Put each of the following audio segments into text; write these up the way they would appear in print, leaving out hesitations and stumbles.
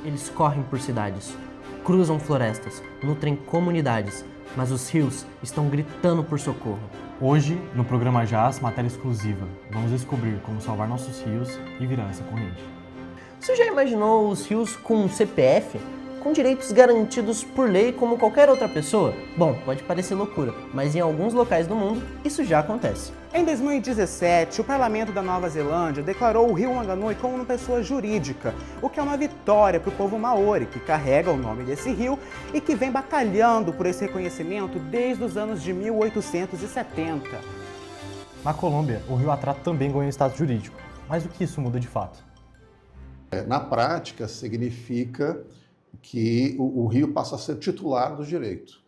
Eles correm por cidades, cruzam florestas, nutrem comunidades, mas os rios estão gritando por socorro. Hoje, no programa Jazz, matéria exclusiva, vamos descobrir como salvar nossos rios e virar essa corrente. Você já imaginou os rios com CPF? Com direitos garantidos por lei como qualquer outra pessoa? Bom, pode parecer loucura, mas em alguns locais do mundo isso já acontece. Em 2017, o Parlamento da Nova Zelândia declarou o rio Wanganui como uma pessoa jurídica, o que é uma vitória para o povo maori, que carrega o nome desse rio e que vem batalhando por esse reconhecimento desde os anos de 1870. Na Colômbia, o rio Atrato também ganhou status jurídico. Mas o que isso muda de fato? Na prática, significa que o rio passa a ser titular do direito.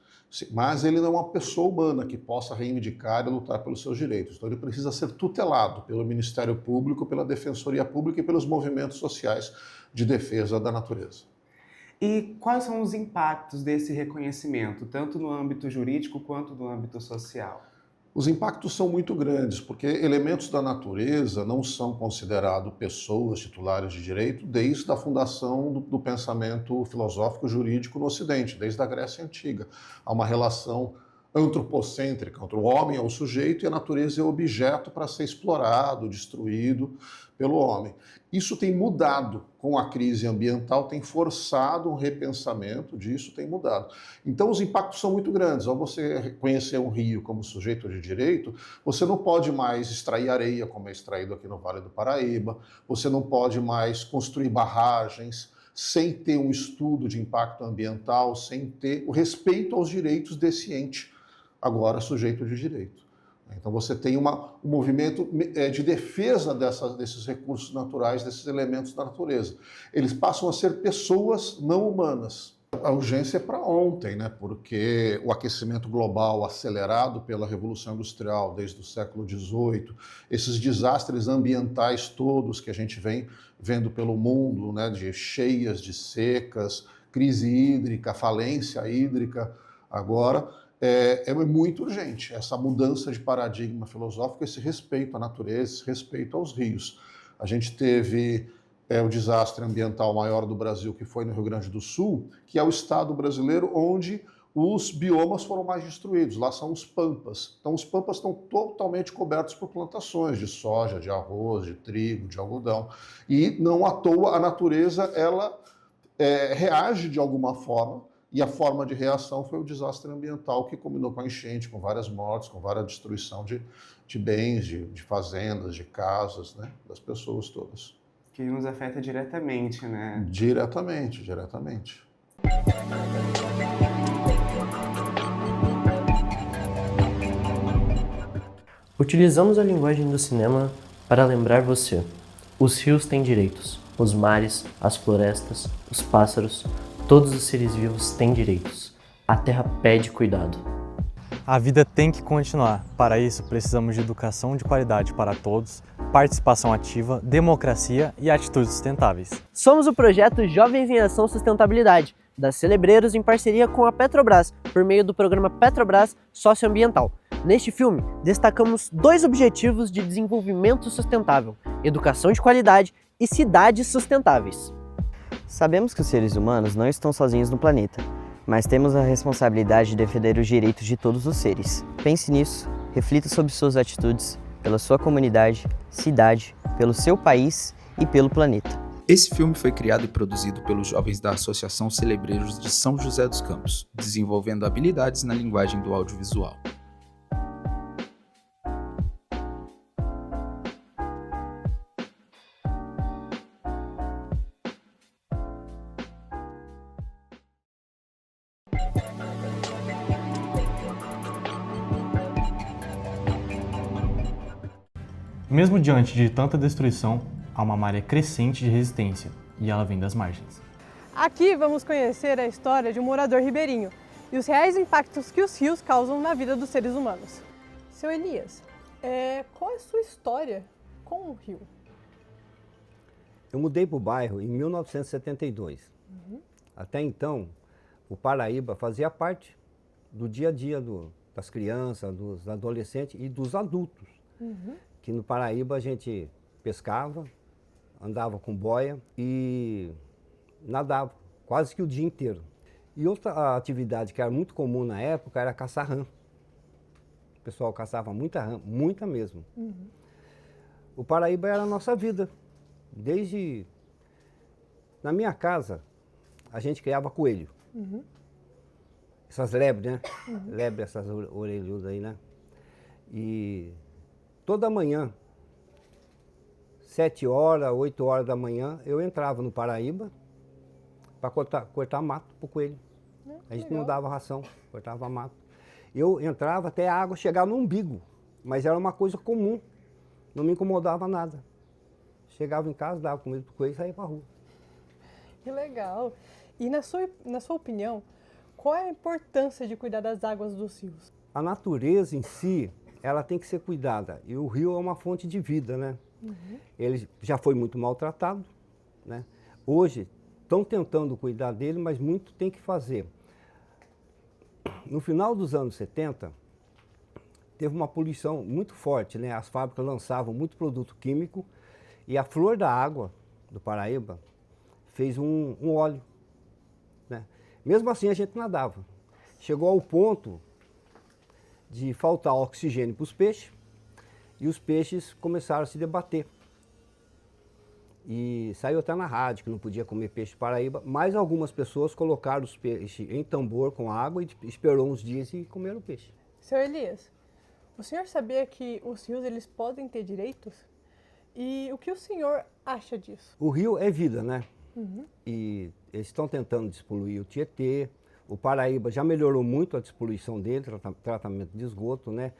Mas ele não é uma pessoa humana que possa reivindicar e lutar pelos seus direitos. Então ele precisa ser tutelado pelo Ministério Público, pela Defensoria Pública e pelos movimentos sociais de defesa da natureza. E quais são os impactos desse reconhecimento, tanto no âmbito jurídico quanto no âmbito social? Os impactos são muito grandes, porque elementos da natureza não são considerados pessoas titulares de direito desde a fundação do pensamento filosófico jurídico no Ocidente, desde a Grécia Antiga. Há uma relação antropocêntrica, onde o homem é o sujeito e a natureza é o objeto para ser explorado, destruído pelo homem. Isso tem mudado com a crise ambiental, tem forçado um repensamento disso, tem mudado. Então os impactos são muito grandes. Ao você reconhecer um rio como sujeito de direito, você não pode mais extrair areia, como é extraído aqui no Vale do Paraíba, você não pode mais construir barragens sem ter um estudo de impacto ambiental, sem ter o respeito aos direitos desse ente, agora sujeito de direito. Então você tem um movimento de defesa desses recursos naturais, desses elementos da natureza. Eles passam a ser pessoas não humanas. A urgência é para ontem, né? Porque o aquecimento global acelerado pela Revolução Industrial desde o século XVIII, esses desastres ambientais todos que a gente vem vendo pelo mundo, né? De cheias, de secas, crise hídrica, falência hídrica, agora é muito urgente essa mudança de paradigma filosófico, esse respeito à natureza, esse respeito aos rios. A gente teve o desastre ambiental maior do Brasil, que foi no Rio Grande do Sul, que é o estado brasileiro onde os biomas foram mais destruídos. Lá são os pampas. Então os pampas estão totalmente cobertos por plantações de soja, de arroz, de trigo, de algodão. E não à toa a natureza ela reage de alguma forma, e a forma de reação foi o desastre ambiental que combinou com a enchente, com várias mortes, com várias destruição de bens, de fazendas, de casas, né, das pessoas todas. Que nos afeta diretamente, né? Diretamente. Utilizamos a linguagem do cinema para lembrar você. Os rios têm direitos. Os mares, as florestas, os pássaros, todos os seres vivos têm direitos. A terra pede cuidado. A vida tem que continuar. Para isso, precisamos de educação de qualidade para todos, participação ativa, democracia e atitudes sustentáveis. Somos o projeto Jovens em Ação Sustentabilidade, da Celebreiros em parceria com a Petrobras, por meio do programa Petrobras Socioambiental. Neste filme, destacamos 2 objetivos de desenvolvimento sustentável: educação de qualidade e cidades sustentáveis. Sabemos que os seres humanos não estão sozinhos no planeta, mas temos a responsabilidade de defender os direitos de todos os seres. Pense nisso, reflita sobre suas atitudes, pela sua comunidade, cidade, pelo seu país e pelo planeta. Esse filme foi criado e produzido pelos jovens da Associação Celebreiros de São José dos Campos, desenvolvendo habilidades na linguagem do audiovisual. Mesmo diante de tanta destruição, há uma maré crescente de resistência, e ela vem das margens. Aqui vamos conhecer a história de um morador ribeirinho e os reais impactos que os rios causam na vida dos seres humanos. Seu Elias, qual é a sua história com o rio? Eu mudei para o bairro em 1972. Até então, o Paraíba fazia parte do dia a dia das crianças, dos adolescentes e dos adultos. Que no Paraíba a gente pescava, andava com boia e nadava quase que o dia inteiro. E outra atividade que era muito comum na época era caçar rã. O pessoal caçava muita rã, muita mesmo. O Paraíba era a nossa vida. Desde... Na minha casa, a gente criava coelho. Essas lebres, né? Lebre, essas orelhudas aí, né? E toda manhã, 7 horas, 8 horas da manhã, eu entrava no Paraíba para cortar mato pro coelho. A gente não dava ração, cortava mato. Eu entrava até a água chegar no umbigo, mas era uma coisa comum, não me incomodava nada. Chegava em casa, dava comida pro coelho e saía pra rua. Que legal. E na sua opinião, qual é a importância de cuidar das águas dos rios? A natureza em si, ela tem que ser cuidada. E o rio é uma fonte de vida, né? Ele já foi muito maltratado, né? Hoje estão tentando cuidar dele, mas muito tem que fazer. No final dos anos 70, teve uma poluição muito forte, né? As fábricas lançavam muito produto químico e a flor da água do Paraíba fez um óleo, né? Mesmo assim a gente nadava. Chegou ao ponto de faltar oxigênio para os peixes e os peixes começaram a se debater. E saiu até na rádio que não podia comer peixe Paraíba, mas algumas pessoas colocaram os peixes em tambor com água e esperou uns dias e comeram o peixe. Seu Elias, o senhor sabia que os rios eles podem ter direitos? E o que o senhor acha disso? O rio é vida, né? E eles estão tentando despoluir o Tietê. O Paraíba já melhorou muito a despoluição dele, tratamento de esgoto, né?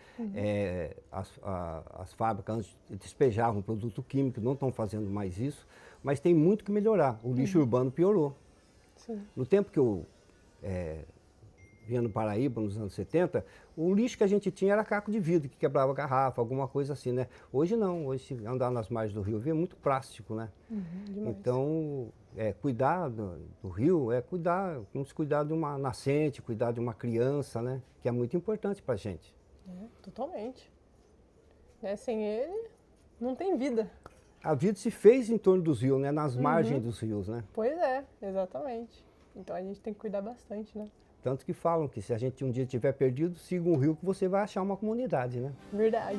As fábricas antes despejavam produto químico, não estão fazendo mais isso, mas tem muito que melhorar. O lixo urbano piorou. Sim. No tempo que eu vinha no Paraíba, nos anos 70, o lixo que a gente tinha era caco de vidro, que quebrava garrafa, alguma coisa assim, né? Hoje não, hoje se andar nas margens do rio é muito plástico, né? Então, cuidar do rio é cuidar, como se cuidar de uma nascente, cuidar de uma criança, né? Que é muito importante pra gente. Totalmente. Sem ele, não tem vida. A vida se fez em torno dos rios, né? Nas margens dos rios, né? Pois é, exatamente. Então a gente tem que cuidar bastante, né? Tanto que falam que se a gente um dia tiver perdido, siga um rio que você vai achar uma comunidade, né? Verdade.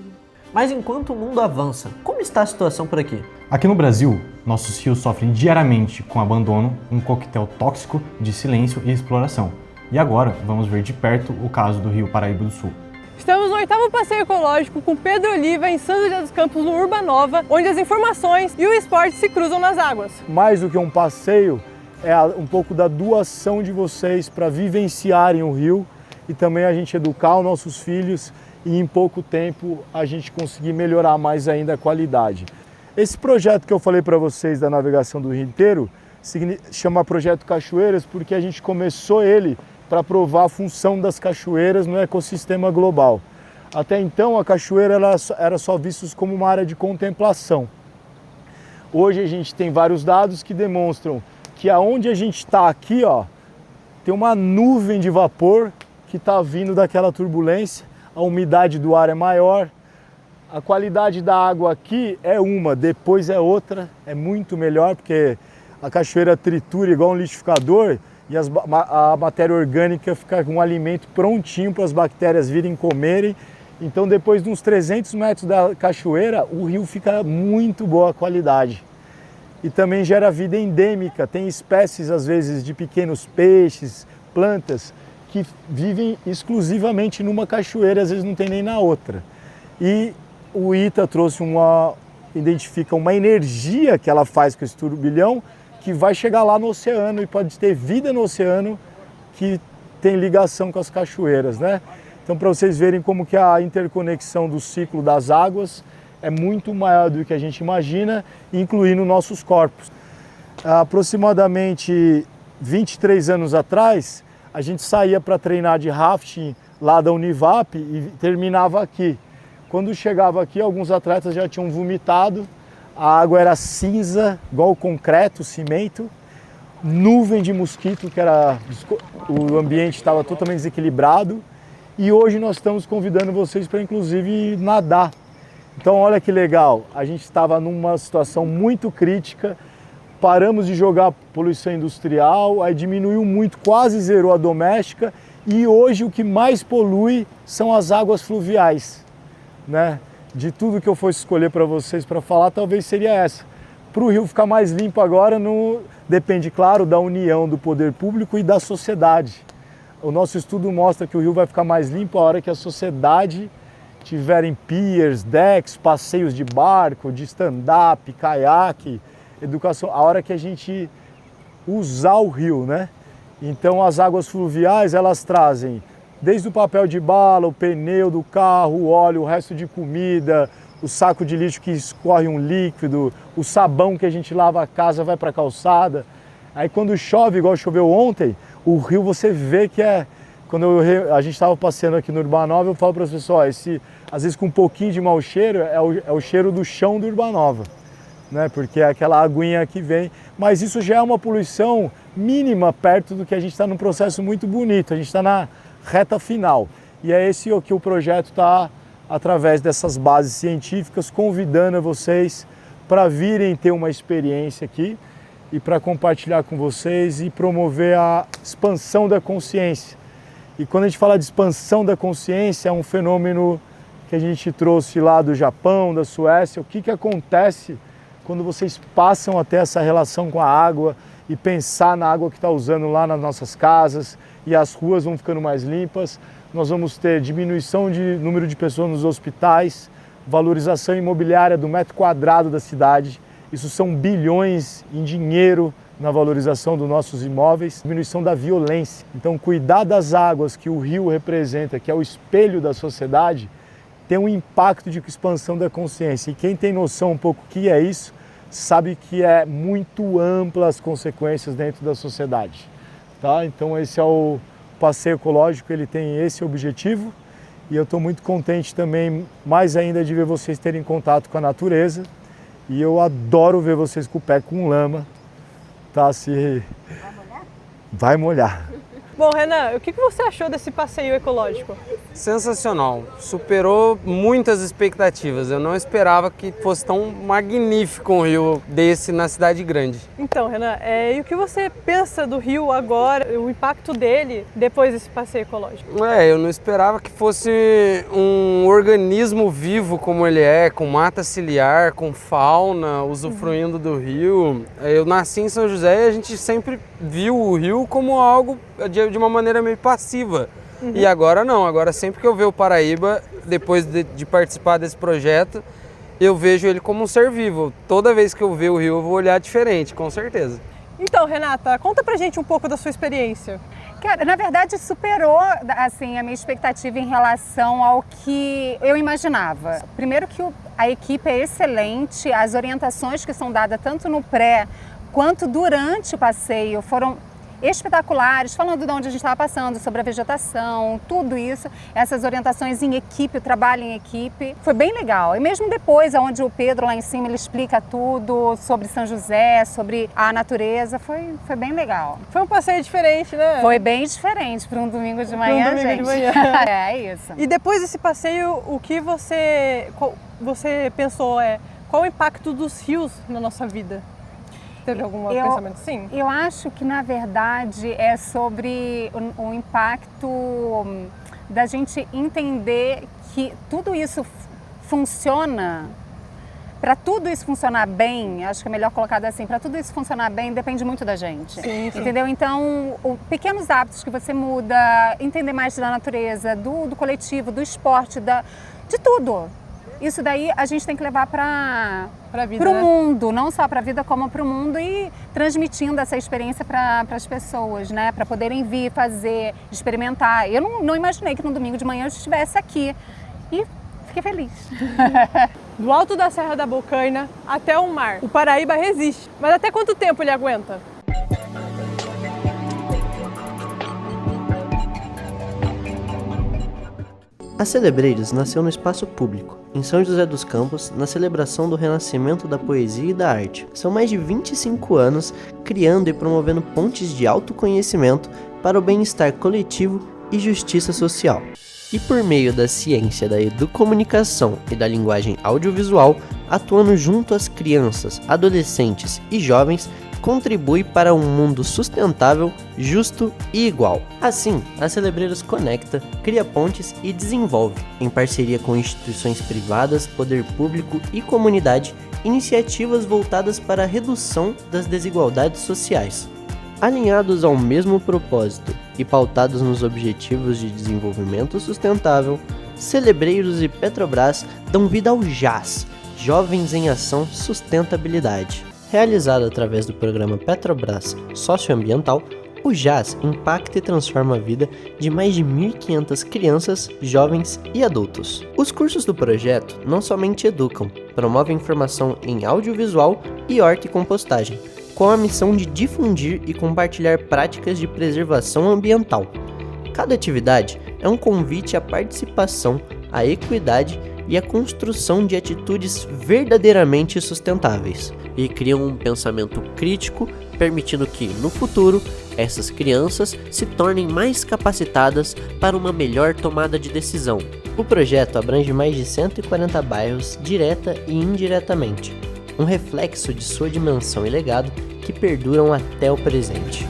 Mas enquanto o mundo avança, como está a situação por aqui? Aqui no Brasil, nossos rios sofrem diariamente com abandono, um coquetel tóxico de silêncio e exploração. E agora, vamos ver de perto o caso do Rio Paraíba do Sul. Estamos no 8º passeio ecológico com Pedro Oliva em São José dos Campos, no Urbanova, onde as informações e o esporte se cruzam nas águas. Mais do que um passeio, é um pouco da doação de vocês para vivenciarem o rio e também a gente educar os nossos filhos e em pouco tempo a gente conseguir melhorar mais ainda a qualidade. Esse projeto que eu falei para vocês da navegação do rio inteiro chama Projeto Cachoeiras porque a gente começou ele para provar a função das cachoeiras no ecossistema global. Até então a cachoeira era só vista como uma área de contemplação. Hoje a gente tem vários dados que demonstram que aonde a gente está aqui, ó, tem uma nuvem de vapor que está vindo daquela turbulência, a umidade do ar é maior, a qualidade da água aqui é uma, depois é outra, é muito melhor porque a cachoeira tritura igual um liquidificador e a matéria orgânica fica com um alimento prontinho para as bactérias virem comerem. Então depois de uns 300 metros da cachoeira, o rio fica muito boa a qualidade. E também gera vida endêmica, tem espécies às vezes de pequenos peixes, plantas, que vivem exclusivamente numa cachoeira, às vezes não tem nem na outra. E o ITA identifica uma energia que ela faz com esse turbilhão, que vai chegar lá no oceano e pode ter vida no oceano que tem ligação com as cachoeiras, né? Então para vocês verem como que a interconexão do ciclo das águas é muito maior do que a gente imagina, incluindo nossos corpos. Aproximadamente 23 anos atrás, a gente saía para treinar de rafting lá da Univap e terminava aqui. Quando chegava aqui, alguns atletas já tinham vomitado, a água era cinza, igual concreto, cimento, nuvem de mosquito, o ambiente estava totalmente desequilibrado, e hoje nós estamos convidando vocês para inclusive nadar. Então olha que legal, a gente estava numa situação muito crítica, paramos de jogar poluição industrial, aí diminuiu muito, quase zerou a doméstica, e hoje o que mais polui são as águas fluviais, né? De tudo que eu fosse escolher para vocês para falar, talvez seria essa. Para o rio ficar mais limpo agora, depende, claro, da união do poder público e da sociedade. O nosso estudo mostra que o rio vai ficar mais limpo a hora que a sociedade tiverem piers, decks, passeios de barco, de stand-up, caiaque, educação, a hora que a gente usar o rio, né? Então as águas fluviais, elas trazem desde o papel de bala, o pneu do carro, o óleo, o resto de comida, o saco de lixo que escorre um líquido, o sabão que a gente lava a casa vai para a calçada. Aí quando chove, igual choveu ontem, o rio você vê que é... Quando a gente estava passeando aqui no Urbanova, eu falo para as pessoas, às vezes com um pouquinho de mau cheiro, é o cheiro do chão do Urbanova, né? Porque é aquela aguinha que vem. Mas isso já é uma poluição mínima perto do que a gente está num processo muito bonito, a gente está na reta final. E é esse que o projeto está, através dessas bases científicas, convidando vocês para virem ter uma experiência aqui e para compartilhar com vocês e promover a expansão da consciência. E quando a gente fala de expansão da consciência, é um fenômeno que a gente trouxe lá do Japão, da Suécia. O que acontece quando vocês passam a ter essa relação com a água e pensar na água que está usando lá nas nossas casas e as ruas vão ficando mais limpas? Nós vamos ter diminuição de número de pessoas nos hospitais, valorização imobiliária do metro quadrado da cidade. Isso são bilhões em dinheiro na valorização dos nossos imóveis, diminuição da violência. Então, cuidar das águas que o rio representa, que é o espelho da sociedade, tem um impacto de expansão da consciência. E quem tem noção um pouco o que é isso, sabe que é muito ampla as consequências dentro da sociedade. Tá? Então, esse é o passeio ecológico, ele tem esse objetivo. E eu estou muito contente também, mais ainda, de ver vocês terem contato com a natureza. E eu adoro ver vocês com o pé com lama. Tá, se... Vai molhar? Vai molhar. Bom, Renan, o que você achou desse passeio ecológico? Sensacional, superou muitas expectativas. Eu não esperava que fosse tão magnífico um rio desse na cidade grande. Então, Renan, e o que você pensa do rio agora, o impacto dele depois desse passeio ecológico? Eu não esperava que fosse um organismo vivo como ele é, com mata ciliar, com fauna, usufruindo do rio. Eu nasci em São José e a gente sempre viu o rio como algo de uma maneira meio passiva. E agora não, agora sempre que eu vejo o Paraíba, depois de participar desse projeto, eu vejo ele como um ser vivo. Toda vez que eu ver o rio, eu vou olhar diferente, com certeza. Então, Renata, conta pra gente um pouco da sua experiência. Cara, na verdade, superou assim, a minha expectativa em relação ao que eu imaginava. Primeiro que a equipe é excelente, as orientações que são dadas tanto no pré quanto durante o passeio foram espetaculares, falando de onde a gente estava passando, sobre a vegetação, tudo isso, essas orientações em equipe, o trabalho em equipe, foi bem legal. E mesmo depois, onde o Pedro lá em cima, ele explica tudo sobre São José, sobre a natureza, foi bem legal. Foi um passeio diferente, né? Foi bem diferente para um domingo de manhã, gente. De manhã. É isso. E depois desse passeio, o que você pensou qual o impacto dos rios na nossa vida? Teve algum pensamento assim? Eu acho que, na verdade, é sobre o impacto da gente entender que tudo isso funciona. Para tudo isso funcionar bem, acho que é melhor colocado assim, para tudo isso funcionar bem depende muito da gente. Sim, sim. Entendeu? Então, pequenos hábitos que você muda, entender mais da natureza, do coletivo, do esporte, de tudo. Isso daí a gente tem que levar para o mundo, não só para a vida como para o mundo, e transmitindo essa experiência para as pessoas, né? Para poderem vir, fazer, experimentar. Eu não imaginei que no domingo de manhã eu estivesse aqui e fiquei feliz. Do alto da Serra da Bocaina até o mar, o Paraíba resiste. Mas até quanto tempo ele aguenta? A Celebreiros nasceu no espaço público, em São José dos Campos, na celebração do renascimento da poesia e da arte. São mais de 25 anos criando e promovendo pontes de autoconhecimento para o bem-estar coletivo e justiça social. E por meio da ciência da educomunicação e da linguagem audiovisual, atuando junto às crianças, adolescentes e jovens contribui para um mundo sustentável, justo e igual. Assim, a Celebreiros conecta, cria pontes e desenvolve, em parceria com instituições privadas, poder público e comunidade, iniciativas voltadas para a redução das desigualdades sociais. Alinhados ao mesmo propósito e pautados nos objetivos de desenvolvimento sustentável, Celebreiros e Petrobras dão vida ao JAS, Jovens em Ação Sustentabilidade. Realizado através do programa Petrobras Socioambiental, o JAS impacta e transforma a vida de mais de 1.500 crianças, jovens e adultos. Os cursos do projeto não somente educam, promovem formação em audiovisual e horta e compostagem, com a missão de difundir e compartilhar práticas de preservação ambiental. Cada atividade é um convite à participação, à equidade e à construção de atitudes verdadeiramente sustentáveis, e criam um pensamento crítico, permitindo que, no futuro, essas crianças se tornem mais capacitadas para uma melhor tomada de decisão. O projeto abrange mais de 140 bairros, direta e indiretamente, um reflexo de sua dimensão e legado que perduram até o presente.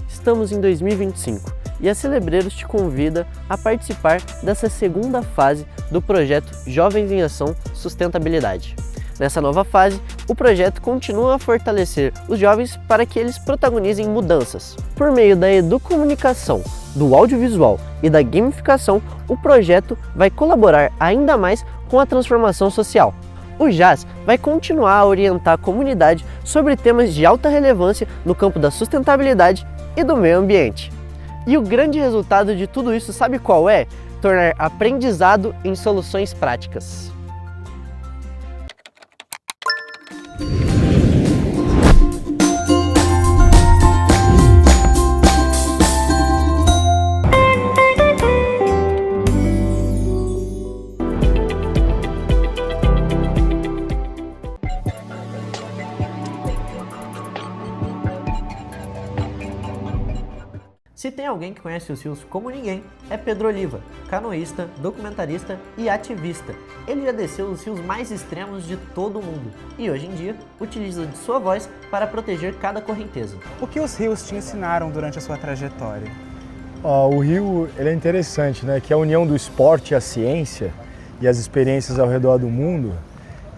Estamos em 2025 e a Celebreiros te convida a participar dessa segunda fase do projeto Jovens em Ação Sustentabilidade. Nessa nova fase, o projeto continua a fortalecer os jovens para que eles protagonizem mudanças. Por meio da educomunicação, do audiovisual e da gamificação, o projeto vai colaborar ainda mais com a transformação social. O JAS vai continuar a orientar a comunidade sobre temas de alta relevância no campo da sustentabilidade e do meio ambiente. E o grande resultado de tudo isso, sabe qual é? Tornar aprendizado em soluções práticas. Se tem alguém que conhece os rios como ninguém, é Pedro Oliva, canoísta, documentarista e ativista. Ele já desceu os rios mais extremos de todo o mundo e hoje em dia utiliza de sua voz para proteger cada correnteza. O que os rios te ensinaram durante a sua trajetória? O rio ele é interessante, né? Que a união do esporte, a ciência e as experiências ao redor do mundo,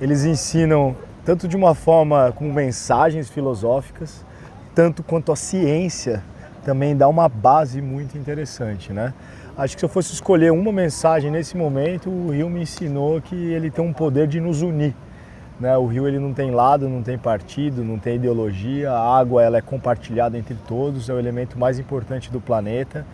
eles ensinam tanto de uma forma com mensagens filosóficas, tanto quanto a ciência também dá uma base muito interessante, né? Acho que se eu fosse escolher uma mensagem nesse momento, o rio me ensinou que ele tem um poder de nos unir, né? O rio ele não tem lado, não tem partido, não tem ideologia, a água ela é compartilhada entre todos, é o elemento mais importante do planeta.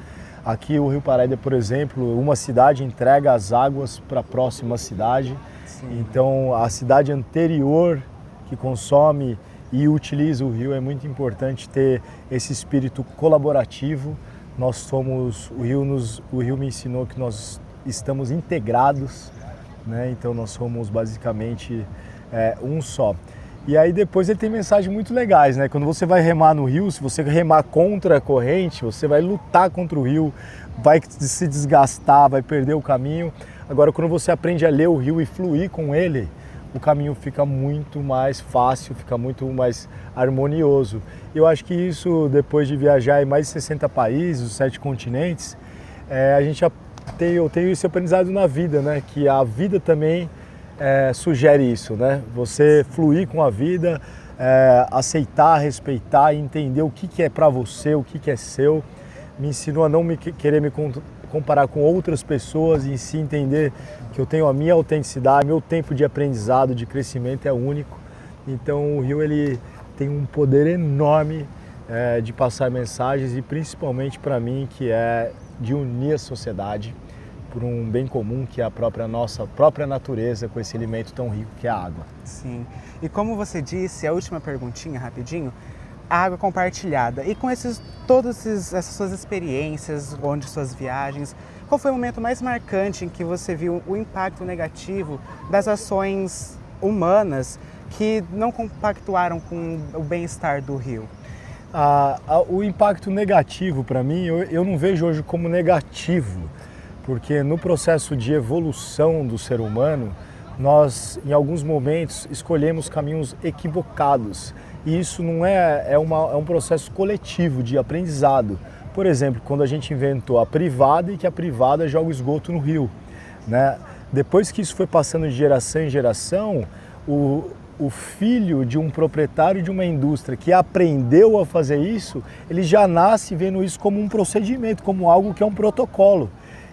Aqui o Rio Paraíba, por exemplo, uma cidade entrega as águas para a próxima cidade. Sim. Então a cidade anterior que consome e utiliza o rio, é muito importante ter esse espírito colaborativo. Nós somos, o rio me ensinou que nós estamos integrados, né? Então nós somos basicamente um só. E aí depois ele tem mensagens muito legais, né? Quando você vai remar no rio, se você remar contra a corrente, você vai lutar contra o rio, vai se desgastar, vai perder o caminho. Agora quando você aprende a ler o rio e fluir com ele, o caminho fica muito mais fácil, fica muito mais harmonioso. Eu acho que isso, depois de viajar em mais de 60 países, os 7 continentes, eu tenho esse aprendizado na vida, né? Que a vida também sugere isso, né? Você fluir com a vida, aceitar, respeitar, entender o que é para você, o que é seu. Me ensinou a não querer me comparar com outras pessoas e em si entender que eu tenho a minha autenticidade, meu tempo de aprendizado, de crescimento é único. Então o rio ele tem um poder enorme de passar mensagens e principalmente para mim que é de unir a sociedade por um bem comum que é a nossa própria natureza com esse alimento tão rico que é a água. Sim. E como você disse, a última perguntinha rapidinho, a água compartilhada. E com todas essas suas experiências, onde suas viagens, qual foi o momento mais marcante em que você viu o impacto negativo das ações humanas que não compactuaram com o bem-estar do rio? O impacto negativo, para mim, eu não vejo hoje como negativo, porque no processo de evolução do ser humano, nós, em alguns momentos, escolhemos caminhos equivocados. E isso não é um processo coletivo de aprendizado. Por exemplo, quando a gente inventou a privada e que a privada joga o esgoto no rio, né? Depois que isso foi passando de geração em geração, o filho de um proprietário de uma indústria que aprendeu a fazer isso, ele já nasce vendo isso como um procedimento, como algo que é um protocolo.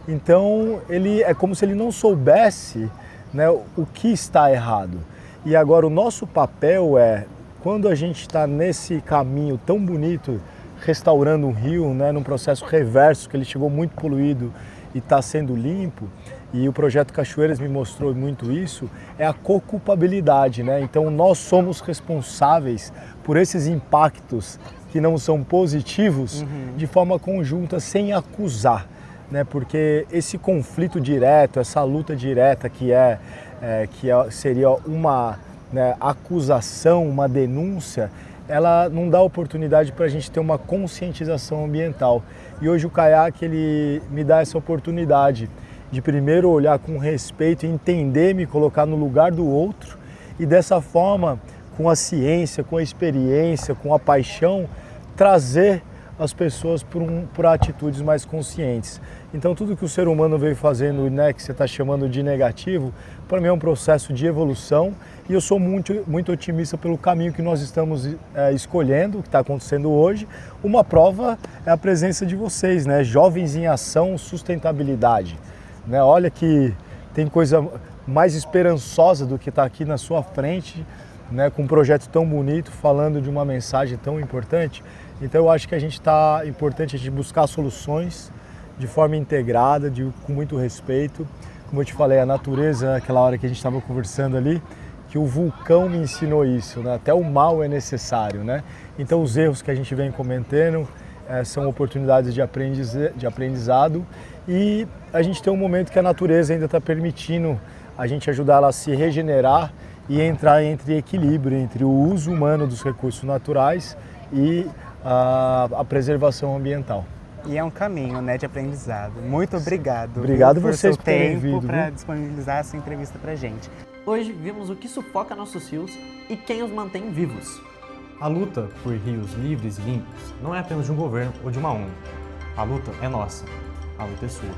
Então, ele é como se ele não soubesse, né, o que está errado. E agora o nosso papel é, quando a gente está nesse caminho tão bonito, restaurando um rio, né, num processo reverso, que ele chegou muito poluído e está sendo limpo, e o projeto Cachoeiras me mostrou muito isso, é a co-culpabilidade, né? Então nós somos responsáveis por esses impactos que não são positivos de forma conjunta, sem acusar, né? Porque esse conflito direto, essa luta direta seria uma, né, acusação, uma denúncia, ela não dá oportunidade para a gente ter uma conscientização ambiental. E hoje o caiaque, ele me dá essa oportunidade de primeiro olhar com respeito, entender, me colocar no lugar do outro e dessa forma, com a ciência, com a experiência, com a paixão, trazer as pessoas para atitudes mais conscientes. Então tudo que o ser humano veio fazendo, né, que você está chamando de negativo, para mim é um processo de evolução e eu sou muito otimista pelo caminho que nós estamos escolhendo, que está acontecendo hoje. Uma prova é a presença de vocês, né? Jovens em Ação, Sustentabilidade. Né? Olha que tem coisa mais esperançosa do que está aqui na sua frente, né? Com um projeto tão bonito, falando de uma mensagem tão importante. Então eu acho que importante a gente buscar soluções de forma integrada, com muito respeito. Como eu te falei, a natureza, aquela hora que a gente estava conversando ali, que o vulcão me ensinou isso, né? Até o mal é necessário, né? Então os erros que a gente vem cometendo são oportunidades de aprendizado e a gente tem um momento que a natureza ainda está permitindo a gente ajudar ela a se regenerar e entrar entre equilíbrio entre o uso humano dos recursos naturais e a preservação ambiental. E é um caminho, né, de aprendizado. Muito obrigado. Obrigado por vocês seu por terem tempo vindo, para viu? disponibilizar essa entrevista pra gente. Hoje vimos o que sufoca nossos rios e quem os mantém vivos. A luta por rios livres e limpos não é apenas de um governo ou de uma ONG. A luta é nossa. A luta é sua.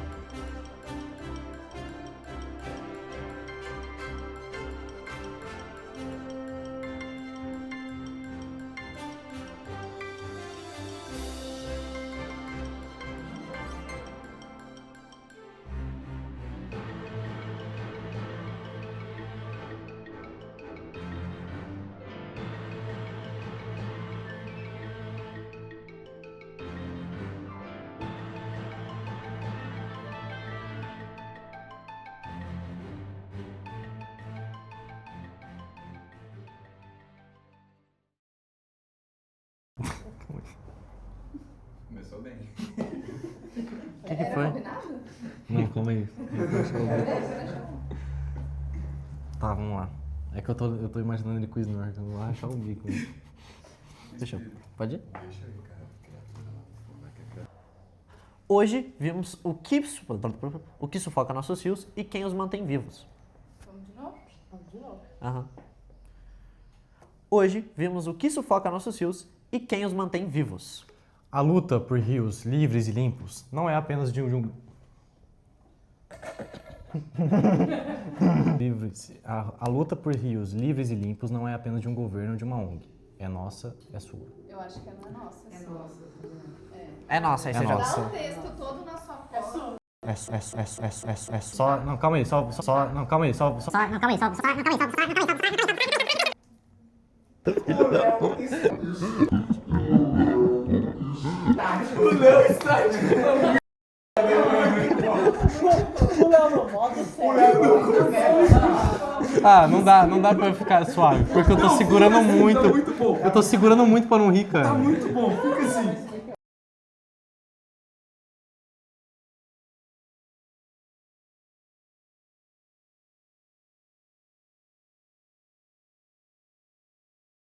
Começou bem. O que foi? Não, calma aí. Tá, vamos lá. É que eu tô imaginando ele com o snorkel, eu vou rachar o bico. Deixa eu... Pode ir? Hoje vimos o que sufoca nossos rios e quem os mantém vivos. Vamos de novo? Vamos de novo. Aham. Hoje vimos o que sufoca nossos rios e quem os mantém vivos. A luta por rios livres e limpos não é apenas de um... A luta por rios livres e limpos não é apenas de um governo ou de uma ONG. É nossa, é sua. Eu acho que não é nossa. É nossa. É nossa, aí você já... Dá o texto todo na sua cola. Só... Não, calma aí, só... Não, calma aí, só... O Léo está de Ah, não dá pra eu ficar suave, porque eu tô segurando muito. Eu tô segurando muito pra não rir, cara. Tá muito bom, fica assim.